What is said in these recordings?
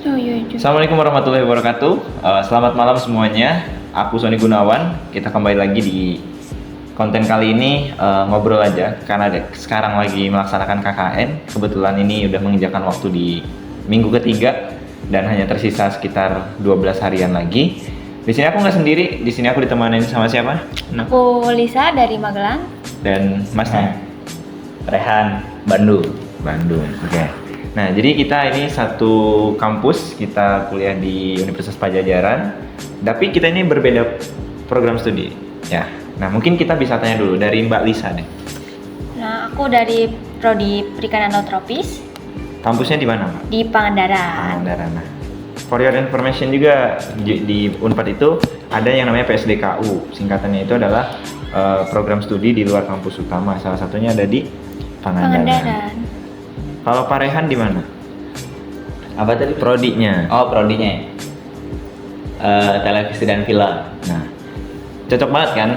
Oh iya juga. Assalamualaikum warahmatullahi wabarakatuh. Selamat malam semuanya. Aku Sony Gunawan. Kita kembali lagi di konten kali ini ngobrol aja karena sekarang lagi melaksanakan KKN. Kebetulan ini udah menginjakan waktu di minggu ketiga dan hanya tersisa sekitar 12 harian lagi. Di sini aku nggak sendiri. Di sini aku ditemani sama siapa? Aku Lisa dari Magelang. Dan Masnya? Rehan, Bandung. Oke. Nah, jadi kita ini satu kampus, kita kuliah di Universitas Padjadjaran. Tapi kita ini berbeda program studi. Ya. Nah, mungkin kita bisa tanya dulu dari Mbak Lisa deh. Nah, aku dari Prodi Perikanan Laut Tropis Kampusnya di mana, Mbak? di Pangandaran. Pangandaran. Nah, for your information juga di Unpad itu ada yang namanya PSDKU. Singkatannya itu adalah program studi di luar kampus utama. Salah satunya ada di Pangandaran. Kalau Pak Rehan di mana? Apa tadi? Prodinya. Oh, prodinya ya? Televisi dan film. Nah, cocok banget kan?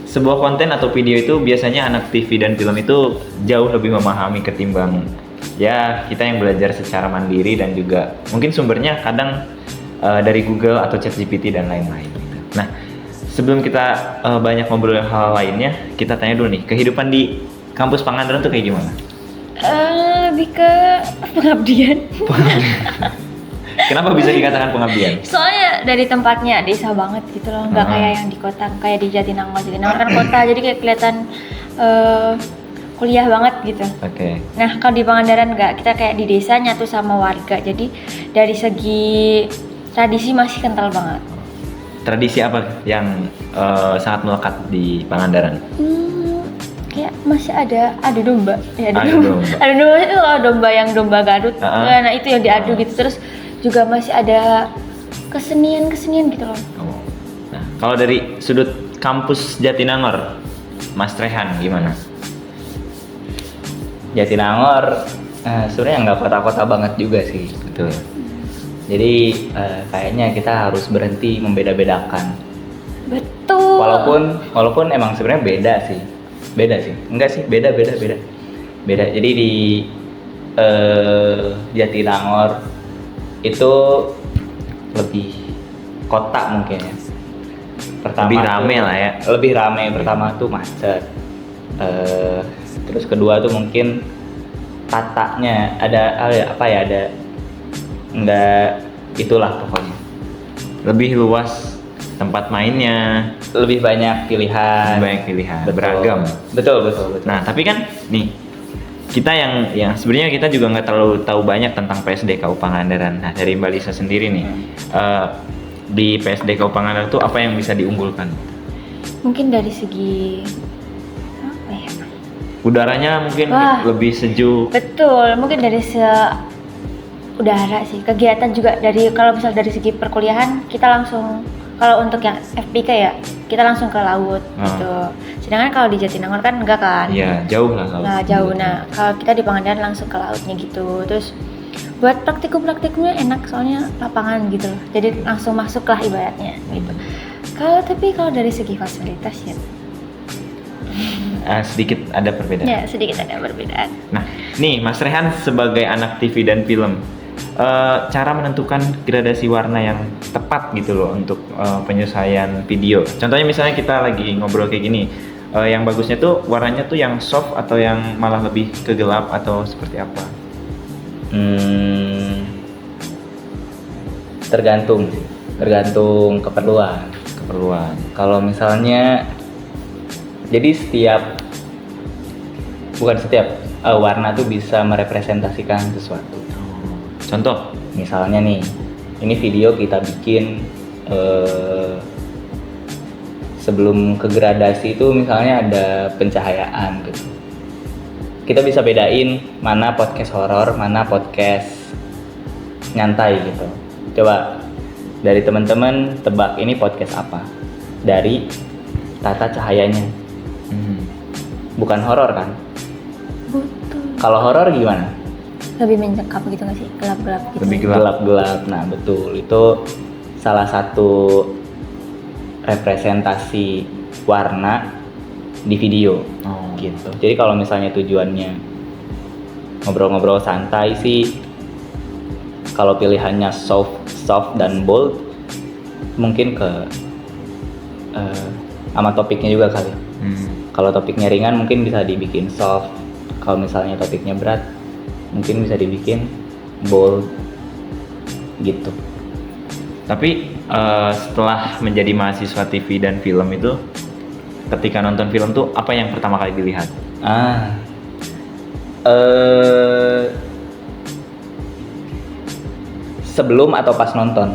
Sebuah konten atau video itu biasanya anak TV dan film itu jauh lebih memahami ketimbang ya kita yang belajar secara mandiri dan juga mungkin sumbernya kadang dari Google atau ChatGPT dan lain-lain. Nah, sebelum kita banyak ngobrol hal lainnya, kita tanya dulu nih, kehidupan di kampus Pangandaran tuh kayak gimana? Lebih ke pengabdian. Kenapa bisa dikatakan pengabdian? Soalnya dari tempatnya desa banget gitu loh, nggak kayak yang di kota, kayak di Jatinangor. Jatinangor kan kota, jadi kayak kelihatan kuliah banget gitu. Oke. Nah, kalau di Pangandaran nggak, kita kayak di desa nyatu sama warga. Jadi dari segi tradisi masih kental banget. Tradisi apa yang sangat melekat di Pangandaran? Kayak masih ada adu domba. Ya, Adu domba. Adu domba itu kalau domba yang domba Garut. Uh-huh. Nah, itu yang diadu gitu. Terus juga masih ada kesenian gitu loh. Oh. Nah, kalau dari sudut kampus Jatinangor, Mas Rehan gimana? Jatinangor sebenarnya nggak kota-kota banget juga sih. Betul. Jadi kayaknya kita harus berhenti membeda-bedakan. Betul. Walaupun emang sebenarnya beda sih. Enggak sih, beda. Jadi di Jatinangor itu lebih kota mungkin ya. Pertama Lebih rame lah ya. Lebih rame. Pertama tuh macet. Terus kedua tuh mungkin tatanya ada enggak, itulah pokoknya. Lebih luas tempat mainnya, Lebih banyak pilihan. betul. Beragam. Betul. Nah, tapi kan nih kita yang sebenarnya kita juga nggak terlalu tahu banyak tentang PSDKU Pangandaran. Nah, dari Mbak Lisa sendiri nih, di PSDKU Pangandaran tuh apa yang bisa diunggulkan? Mungkin dari segi apa ya? Udaranya mungkin lebih sejuk. Betul, mungkin dari udara sih. Kegiatan juga kalau misal dari segi perkuliahan kita langsung, kalau untuk yang FPK ya kita langsung ke laut gitu. Sedangkan kalau di Jatinangor kan enggak kan? Iya, jauh lah laut. Nah, jauh. Nah, kalau kita di Pangandaran langsung ke lautnya gitu. Terus buat praktikumnya enak soalnya lapangan gitu loh. Jadi langsung masuk lah ibaratnya gitu. Kalau dari segi fasilitas ya Sedikit ada perbedaan. ya sedikit ada perbedaan. Nah, nih Mas Rehan sebagai anak TV dan film, cara menentukan gradasi warna yang tepat gitu loh untuk penyelesaian video. Contohnya misalnya kita lagi ngobrol kayak gini, yang bagusnya tuh warnanya tuh yang soft atau yang malah lebih ke gelap atau seperti apa? Tergantung keperluan. Kalau misalnya jadi bukan setiap warna tuh bisa merepresentasikan sesuatu. Contoh? Misalnya nih, ini video kita bikin sebelum ke gradasi itu misalnya ada pencahayaan gitu. Kita bisa bedain mana podcast horor, mana podcast nyantai gitu. Coba dari teman-teman tebak ini podcast apa? Dari tata cahayanya. Bukan horor kan? Betul. Kalau horor gimana? Lebih mencekam gitu nggak sih? Gelap-gelap gitu. Lebih gelap. Nah, betul. Itu salah satu representasi warna di video. Gitu. Jadi kalau misalnya tujuannya ngobrol-ngobrol santai sih Kalau pilihannya soft dan bold, mungkin ke sama topiknya juga kali. Kalau topiknya ringan mungkin bisa dibikin soft. Kalau misalnya topiknya berat, mungkin bisa dibikin bold gitu. Tapi setelah menjadi mahasiswa TV dan film itu, ketika nonton film tuh apa yang pertama kali dilihat? Sebelum atau pas nonton?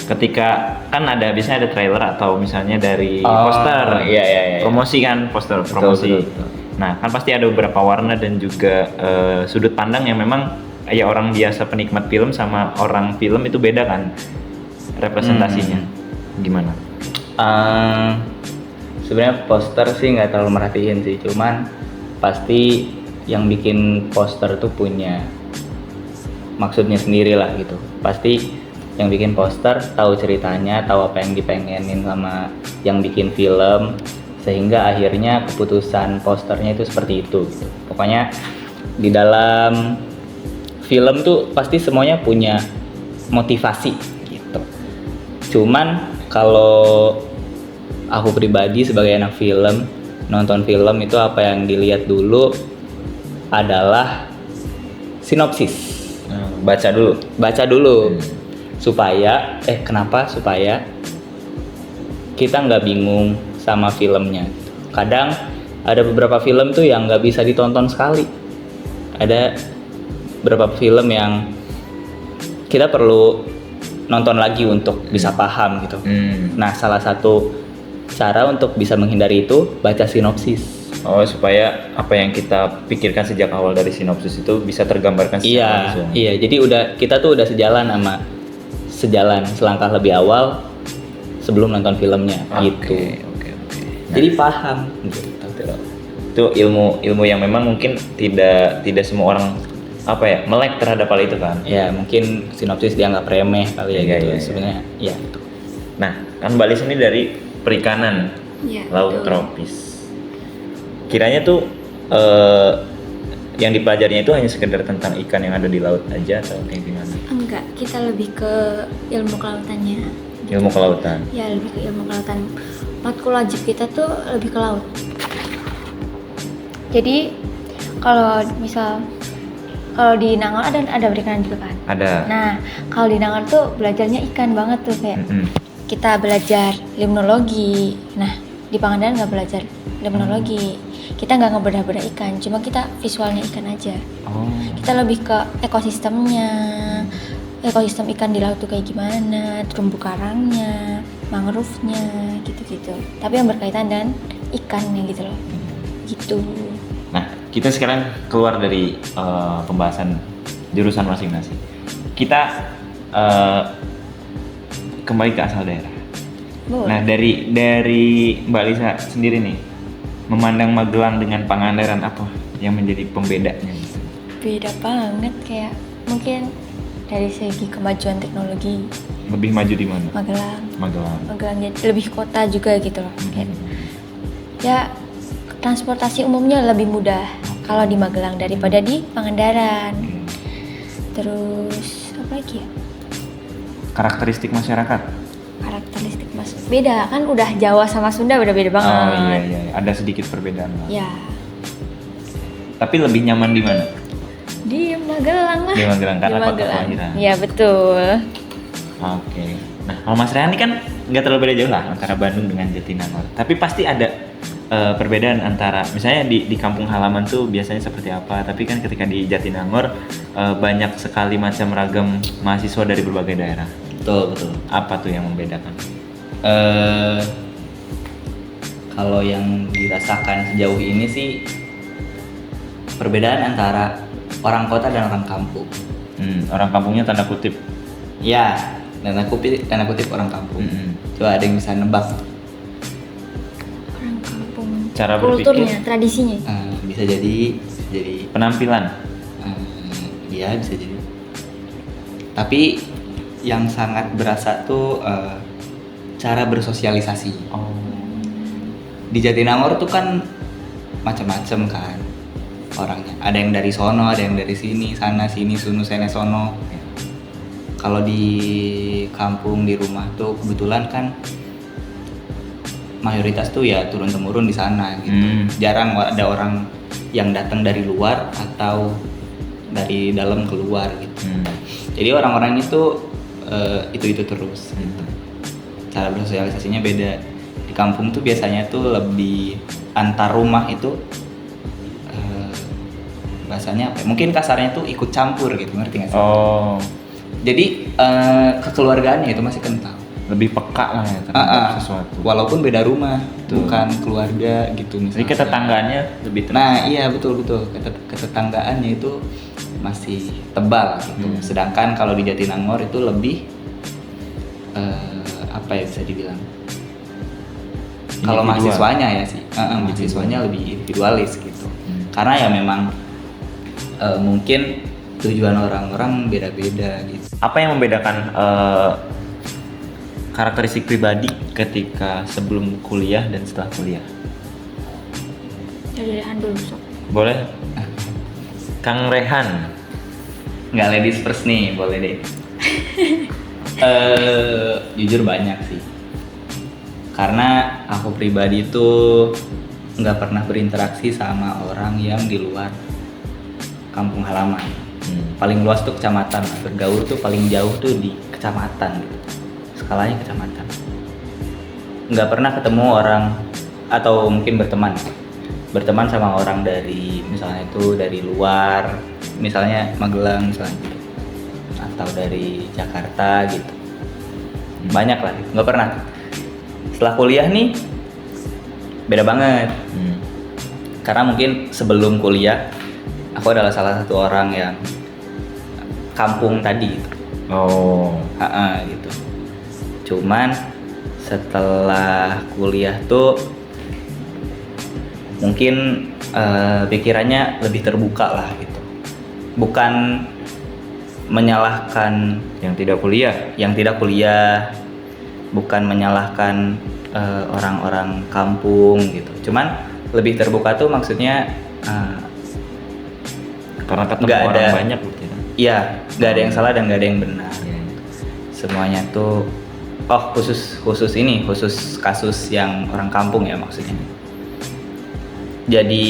Ketika kan biasanya ada trailer atau misalnya dari Oh, poster, iya. promosi kan, poster Betul, promosi. betul. Nah kan pasti ada beberapa warna dan juga sudut pandang yang memang ya orang biasa penikmat film sama orang film itu beda kan representasinya. Gimana? Sebenarnya poster sih nggak terlalu merhatiin sih, cuman pasti yang bikin poster tuh punya maksudnya sendiri lah gitu. Pasti yang bikin poster tahu ceritanya, tahu apa yang dipengenin sama yang bikin film, sehingga akhirnya keputusan posternya itu seperti itu gitu. Pokoknya di dalam film tuh pasti semuanya punya motivasi gitu. Cuman kalau aku pribadi sebagai anak film, nonton film itu apa yang dilihat dulu adalah sinopsis. Baca dulu. Supaya supaya kita nggak bingung sama filmnya. Kadang ada beberapa film tuh yang nggak bisa ditonton sekali. Ada beberapa film yang kita perlu nonton lagi untuk bisa paham gitu. Nah, salah satu cara untuk bisa menghindari itu baca sinopsis. Oh, supaya apa yang kita pikirkan sejak awal dari sinopsis itu bisa tergambarkan secara langsung. Iya, jadi kita tuh udah sejalan selangkah lebih awal sebelum nonton filmnya gitu. Oke. Jadi paham gitu. Itu ilmu yang memang mungkin tidak semua orang melek terhadap hal itu kan. Ya, mungkin sinopsis dianggap remeh kali ya gitu. Sebenarnya ya itu. Nah, kan Mbak Lis ini dari perikanan laut tropis. Kiranya tuh yang dipelajarinya itu hanya sekedar tentang ikan yang ada di laut aja atau kayak gimana? Enggak, kita lebih ke ilmu kelautannya. Ilmu kelautan. Ya, lebih ke ilmu kelautan. Matkul wajib kita tuh lebih ke laut. Jadi kalau di Nangor ada perikanan juga kan? Ada. Nah, kalau di Nangor tuh belajarnya ikan banget tuh kayak kita belajar limnologi. Nah, di Pangandaran nggak belajar limnologi. Kita nggak ngebedah-bedah ikan, cuma kita visualnya ikan aja. Kita lebih ke ekosistemnya, ekosistem ikan di laut tuh kayak gimana, terumbu karangnya, mangrove-nya, gitu-gitu. Tapi yang berkaitan dengan ikannya gitu loh, gitu. Nah, kita sekarang keluar dari pembahasan jurusan masing-masing. Kita kembali ke asal daerah. Boleh. Nah, dari Mbak Lisa sendiri nih, memandang Magelang dengan Pangandaran apa yang menjadi pembedanya? Beda banget, kayak mungkin dari segi kemajuan teknologi. Lebih maju di mana? Magelang lebih kota juga gitu loh. Kayak, ya transportasi umumnya lebih mudah kalau di Magelang daripada di Pangandaran. Terus apa lagi ya? Karakteristik masyarakat. Beda kan, udah Jawa sama Sunda udah beda banget. Oh iya, ada sedikit perbedaan lah. Ya. Tapi lebih nyaman di mana? Di Magelang lah. Di Magelang karena kota kelahiran. Iya betul. Oke. Nah, kalau Mas Rehani kan nggak terlalu beda jauh lah antara Bandung dengan Jatinangor. Tapi pasti ada perbedaan antara misalnya di kampung halaman tuh biasanya seperti apa. Tapi kan ketika di Jatinangor banyak sekali macam ragam mahasiswa dari berbagai daerah. Betul. Apa tuh yang membedakan? Kalau yang dirasakan sejauh ini sih perbedaan antara orang kota dan orang kampung. Orang kampungnya tanda kutip. Ya, tanda kutip orang kampung. Coba ada yang bisa nebak? Orang kampung. Cara kulturnya, tradisinya. Bisa jadi penampilan. Iya, bisa jadi. Tapi yang sangat berasa tuh cara bersosialisasi. Di Jatinangor tuh kan macam-macam kan orangnya. Ada yang dari sono, ada yang dari sini, sana sini, sono. Kalau di kampung di rumah tuh kebetulan kan mayoritas tuh ya turun temurun di sana gitu. Jarang ada orang yang datang dari luar atau dari dalam keluar gitu. Jadi orang-orang itu terus gitu. Cara bersosialisasinya beda. Di kampung tuh biasanya tuh lebih antar rumah itu bahasanya apa? Mungkin kasarnya tuh ikut campur gitu, ngerti nggak sih? Oh. Jadi kekeluargaannya itu masih kental. Lebih peka lah ya terhadap sesuatu. Walaupun beda rumah, bukan keluarga gitu misalnya. Jadi ketetanggaannya lebih terasa. Nah iya betul. Ketetanggaannya itu masih tebal gitu. Sedangkan kalau di Jatinangor itu lebih apa ya bisa dibilang? Kalau mahasiswanya ya sih, mahasiswanya lebih individualis gitu. Karena ya memang mungkin tujuan orang-orang beda-beda gitu. Apa yang membedakan karakteristik pribadi ketika sebelum kuliah dan setelah kuliah? Dari Rehan dulu sok. Boleh? Kang Rehan. Nggak ladies first nih, boleh deh. Jujur banyak sih. Karena aku pribadi tuh nggak pernah berinteraksi sama orang yang di luar kampung halaman. Paling luas tuh kecamatan, bergaul tuh paling jauh tuh di kecamatan gitu. Skalanya kecamatan. Nggak pernah ketemu orang atau mungkin berteman sama orang dari misalnya itu dari luar, misalnya Magelang misalnya gitu. Atau dari Jakarta gitu. Banyak lah, nggak pernah. Setelah kuliah nih beda banget. Karena mungkin sebelum kuliah aku adalah salah satu orang yang kampung tadi gitu. Gitu. Cuman setelah kuliah tuh mungkin pikirannya lebih terbuka lah gitu. Bukan menyalahkan yang tidak kuliah, bukan menyalahkan orang-orang kampung gitu. Cuman lebih terbuka tuh maksudnya karena ketemu orang banyak gitu ya. Iya, nggak ada yang salah dan nggak ada yang benar. Semuanya tuh khusus kasus yang orang kampung ya maksudnya. Jadi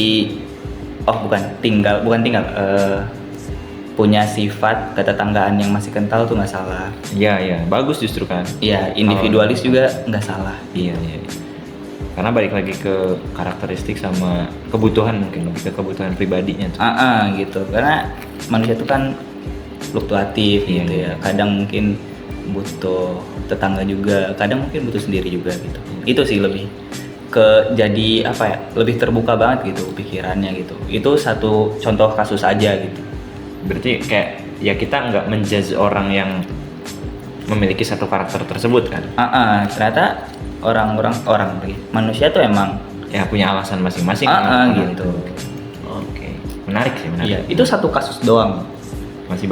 punya sifat ketetanggaan yang masih kental tuh nggak salah. Iya, bagus justru kan. Iya, individualis juga nggak salah. Iya. Karena balik lagi ke karakteristik sama kebutuhan, mungkin lebih ke kebutuhan pribadinya tuh. Gitu. Karena manusia tuh kan fluktuatif gitu ya. Kadang mungkin butuh tetangga juga, kadang mungkin butuh sendiri juga gitu. Itu sih lebih ke jadi apa ya? Lebih terbuka banget gitu pikirannya gitu. Itu satu contoh kasus aja gitu. Berarti kayak ya kita nggak menjudge orang yang memiliki satu karakter tersebut kan? Ternyata manusia tuh emang ya punya alasan masing-masing gitu. Oke. Menarik sih. Iya, itu satu kasus doang. Masih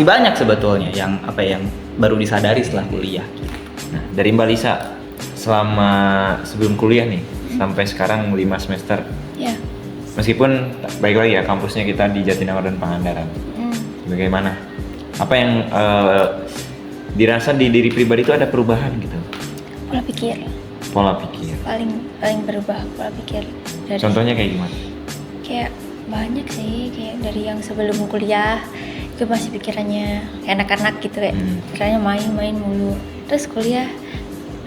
banyak sebetulnya yang baru disadari setelah kuliah. Nah, dari Mbak Lisa selama sebelum kuliah nih sampai sekarang 5 semester. Ya. Meskipun baik lagi ya kampusnya kita di Jatinangor dan Pangandaran. Bagaimana? Apa yang dirasa di diri pribadi itu ada perubahan gitu? Pola pikir. Paling berubah pola pikir. Contohnya kayak gimana? Kayak banyak sih, kayak dari yang sebelum kuliah itu masih pikirannya kayak anak-anak gitu kayak pikirannya main mulu. Terus kuliah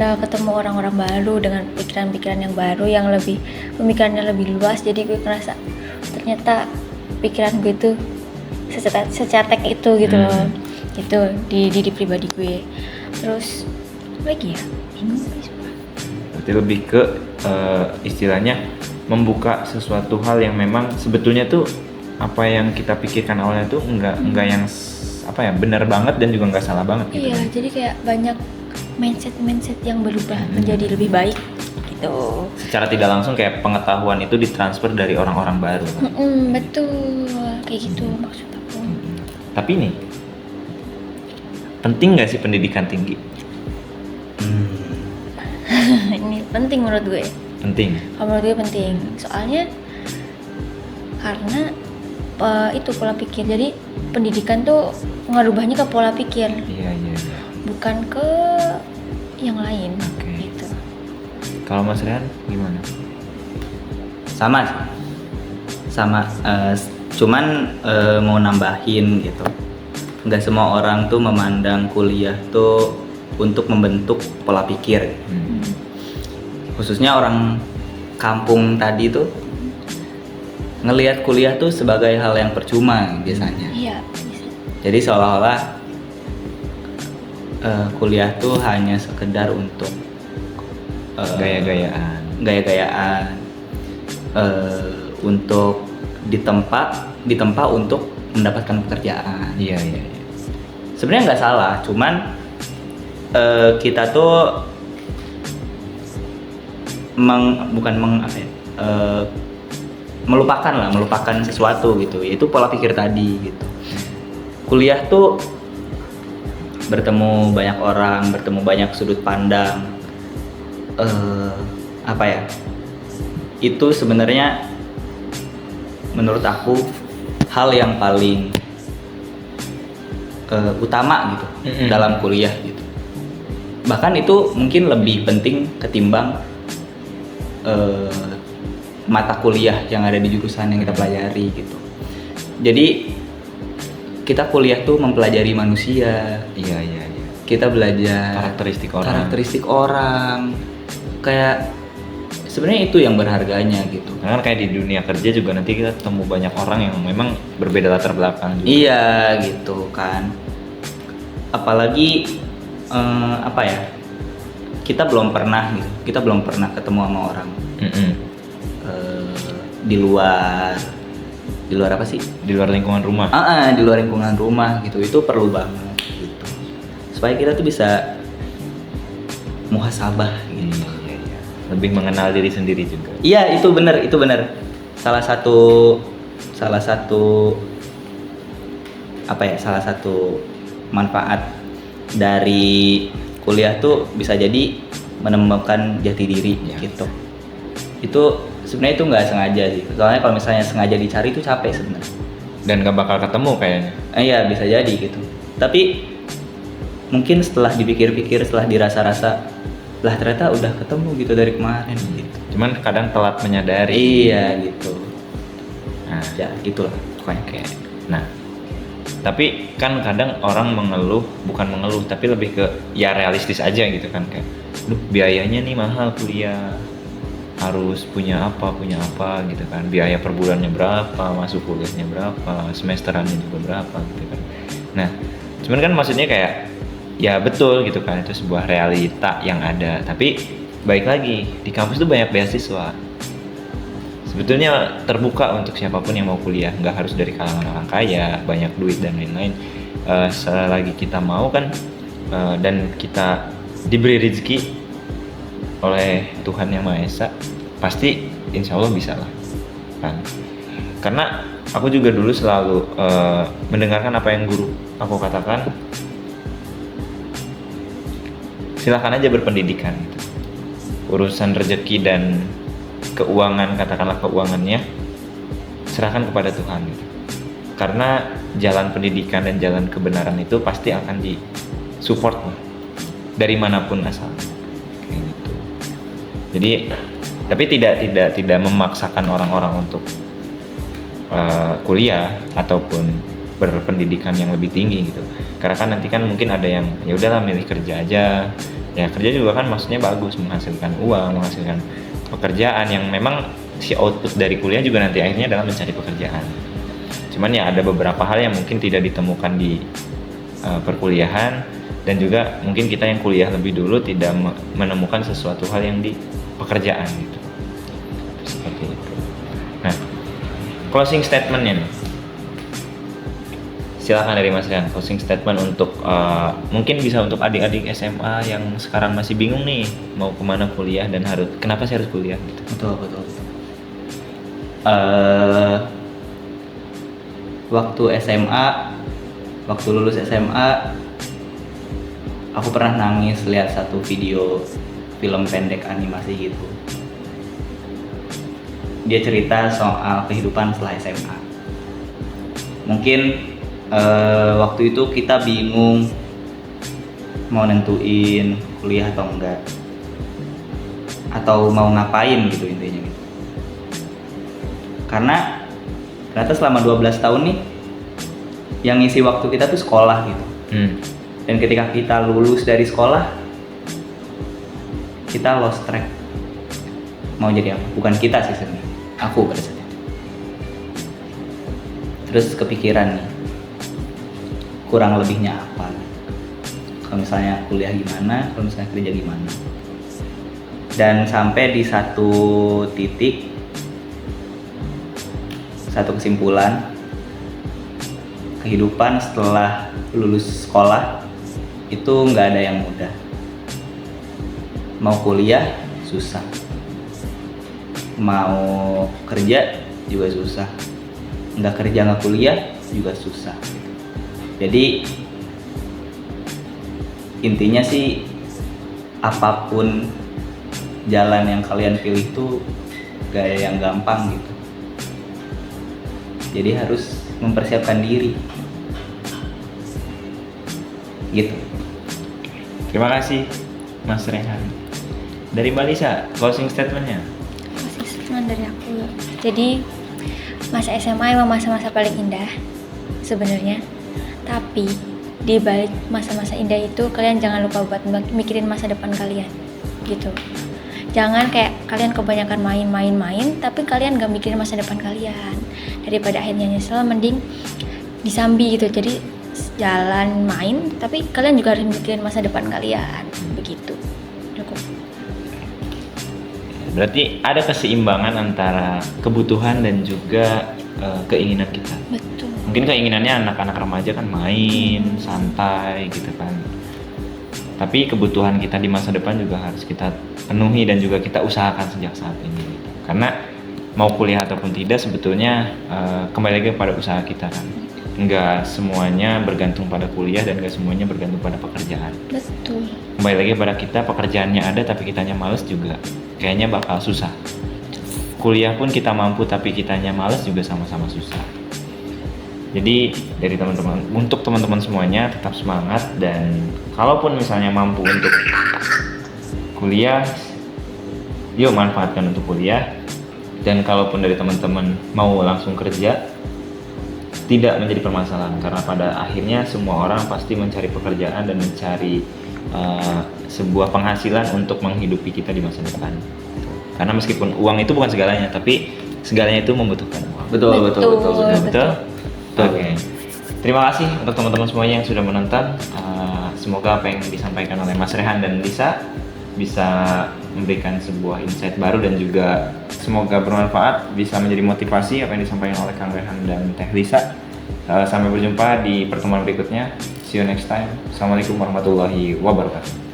udah ketemu orang-orang baru dengan pikiran-pikiran yang baru yang lebih pemikirannya lebih luas, jadi gue ngerasa ternyata pikiran gue tuh secetek itu gitu loh. Gitu di diri pribadi gue. Terus apa lagi ya? Berarti lebih ke istilahnya membuka sesuatu hal yang memang sebetulnya tuh apa yang kita pikirkan awalnya tuh enggak yang apa ya benar banget dan juga enggak salah banget gitu. Iya, jadi kayak banyak mindset yang berubah menjadi lebih baik gitu. Secara tidak langsung kayak pengetahuan itu ditransfer dari orang-orang baru kan? Betul, kayak gitu maksud aku. Tapi nih, penting nggak sih pendidikan tinggi? Ini penting menurut gue. Penting. Kalau menurut gue penting, soalnya karena itu pola pikir. Jadi pendidikan tuh ngerubahnya ke pola pikir, Iya. bukan ke yang lain. Oke. Gitu. Kalau Mas Rehan gimana? Sama sih. Sama, cuman mau nambahin gitu. Nggak semua orang tuh memandang kuliah tuh untuk membentuk pola pikir. Khususnya orang kampung tadi tuh ngelihat kuliah tuh sebagai hal yang percuma biasanya. Iya, bisa. Jadi seolah-olah kuliah tuh hanya sekedar untuk Gaya-gayaan. Untuk ditempa untuk mendapatkan pekerjaan. Iya. Sebenarnya nggak salah, cuman kita tuh melupakan sesuatu gitu, yaitu pola pikir tadi gitu. Kuliah tuh bertemu banyak orang, bertemu banyak sudut pandang, itu sebenarnya menurut aku hal yang paling utama gitu dalam kuliah gitu. Bahkan itu mungkin lebih penting ketimbang mata kuliah yang ada di jurusan yang kita pelajari gitu. Jadi kita kuliah tuh mempelajari manusia. Iya. Kita belajar karakteristik orang. Kayak sebenarnya itu yang berharganya gitu. Karena kan kayak di dunia kerja juga nanti kita ketemu banyak orang yang memang berbeda latar belakang juga. Iya gitu kan. Apalagi kita belum pernah ketemu sama orang di luar apa sih? Di luar lingkungan rumah. Di luar lingkungan rumah gitu. Itu perlu banget gitu. Supaya kita tuh bisa muhasabah gitu. Iya. Lebih mengenal diri sendiri juga. Iya, itu benar. Salah satu manfaat dari kuliah tuh bisa jadi menemukan jati diri gitu. Itu sebenarnya itu nggak sengaja sih. Soalnya kalau misalnya sengaja dicari itu capek sebenarnya. Dan gak bakal ketemu kayaknya. Iya, bisa jadi gitu. Tapi mungkin setelah dipikir-pikir, setelah dirasa-rasa, lah ternyata udah ketemu gitu dari kemarin gitu. Cuman kadang telat menyadari. Iya gitu. Nah, Ya gitulah pokoknya. Oke. Nah, tapi kan kadang orang bukan mengeluh, tapi lebih ke ya realistis aja gitu kan, kayak, biayanya nih mahal kuliah, harus punya apa gitu kan, biaya per bulannya berapa, masuk kuliahnya berapa, semesterannya juga berapa gitu kan. Nah, cuman kan maksudnya kayak ya betul gitu kan, itu sebuah realita yang ada, tapi baik lagi di kampus tuh banyak beasiswa. Sebetulnya terbuka untuk siapapun yang mau kuliah, nggak harus dari kalangan orang kaya, banyak duit dan lain-lain. Selagi kita mau kan, dan kita diberi rezeki oleh Tuhan Yang Maha Esa, pasti insya Allah bisa lah kan. Karena aku juga dulu selalu mendengarkan apa yang guru aku katakan, silakan aja berpendidikan gitu. Urusan rezeki dan keuangan, katakanlah keuangannya, serahkan kepada Tuhan gitu. Karena jalan pendidikan dan jalan kebenaran itu pasti akan disupport dari manapun asalnya kayak gitu. Jadi tapi tidak memaksakan orang-orang untuk kuliah ataupun berpendidikan yang lebih tinggi gitu. Karena kan nanti kan mungkin ada yang ya udahlah milih kerja aja. Ya kerja juga kan maksudnya bagus, menghasilkan uang, menghasilkan pekerjaan yang memang si output dari kuliah juga nanti akhirnya adalah mencari pekerjaan. Cuman ya ada beberapa hal yang mungkin tidak ditemukan di perkuliahan, dan juga mungkin kita yang kuliah lebih dulu tidak menemukan sesuatu hal yang di pekerjaan gitu. Seperti itu. Nah, closing statementnya nih. Silakan dari Mas Rian, closing statement untuk mungkin bisa untuk adik-adik SMA yang sekarang masih bingung nih mau kemana kuliah dan kenapa sih harus kuliah gitu. Betul. Waktu lulus SMA, aku pernah nangis lihat satu video film pendek animasi gitu. Dia cerita soal kehidupan setelah SMA. Mungkin waktu itu kita bingung mau nentuin kuliah atau enggak, atau mau ngapain gitu intinya gitu. Karena ternyata selama 12 tahun nih yang ngisi waktu kita tuh sekolah gitu. Dan ketika kita lulus dari sekolah, kita lost track mau jadi apa. Bukan kita sih sebenarnya, aku pada saat itu. Terus kepikiran nih, kurang lebihnya apa, kalau misalnya kuliah gimana, kalau misalnya kerja gimana. Dan sampai di satu titik, satu kesimpulan, kehidupan setelah lulus sekolah itu nggak ada yang mudah. Mau kuliah susah, mau kerja juga susah, nggak kerja nggak kuliah juga susah. Jadi intinya sih, apapun jalan yang kalian pilih tuh gak yang gampang gitu. Jadi harus mempersiapkan diri gitu. Terima kasih Mas Rehan. Dari Mbak Lisa, closing statementnya. Closing statement dari aku. Jadi masa SMA emang masa-masa paling indah sebenarnya. Tapi di balik masa-masa indah itu, kalian jangan lupa buat mikirin masa depan kalian gitu. Jangan kayak kalian kebanyakan main, tapi kalian gak mikirin masa depan kalian. Daripada akhirnya nyesel, mending disambi gitu. Jadi jalan main, tapi kalian juga harus mikirin masa depan kalian. Begitu. Cukup. Berarti ada keseimbangan antara kebutuhan dan juga keinginan kita. Betul. Mungkin keinginannya anak-anak remaja kan main, santai gitu kan. Tapi kebutuhan kita di masa depan juga harus kita penuhi dan juga kita usahakan sejak saat ini. Karena mau kuliah ataupun tidak sebetulnya kembali lagi pada usaha kita kan. Enggak semuanya bergantung pada kuliah dan enggak semuanya bergantung pada pekerjaan. Betul. Kembali lagi pada kita, pekerjaannya ada tapi kitanya males juga kayaknya bakal susah. Kuliah pun kita mampu tapi kitanya males juga sama-sama susah. Jadi dari teman-teman, untuk teman-teman semuanya tetap semangat, dan kalaupun misalnya mampu untuk kuliah, yuk manfaatkan untuk kuliah. Dan kalaupun dari teman-teman mau langsung kerja, tidak menjadi permasalahan, karena pada akhirnya semua orang pasti mencari pekerjaan dan mencari sebuah penghasilan untuk menghidupi kita di masa depan. Karena meskipun uang itu bukan segalanya, tapi segalanya itu membutuhkan uang. Betul. Oke. Terima kasih untuk teman-teman semuanya yang sudah menonton. Semoga apa yang disampaikan oleh Mas Rehan dan Lisa bisa memberikan sebuah insight baru, dan juga semoga bermanfaat, bisa menjadi motivasi apa yang disampaikan oleh Kang Rehan dan Teh Lisa. Sampai berjumpa di pertemuan berikutnya. See you next time. Assalamualaikum warahmatullahi wabarakatuh.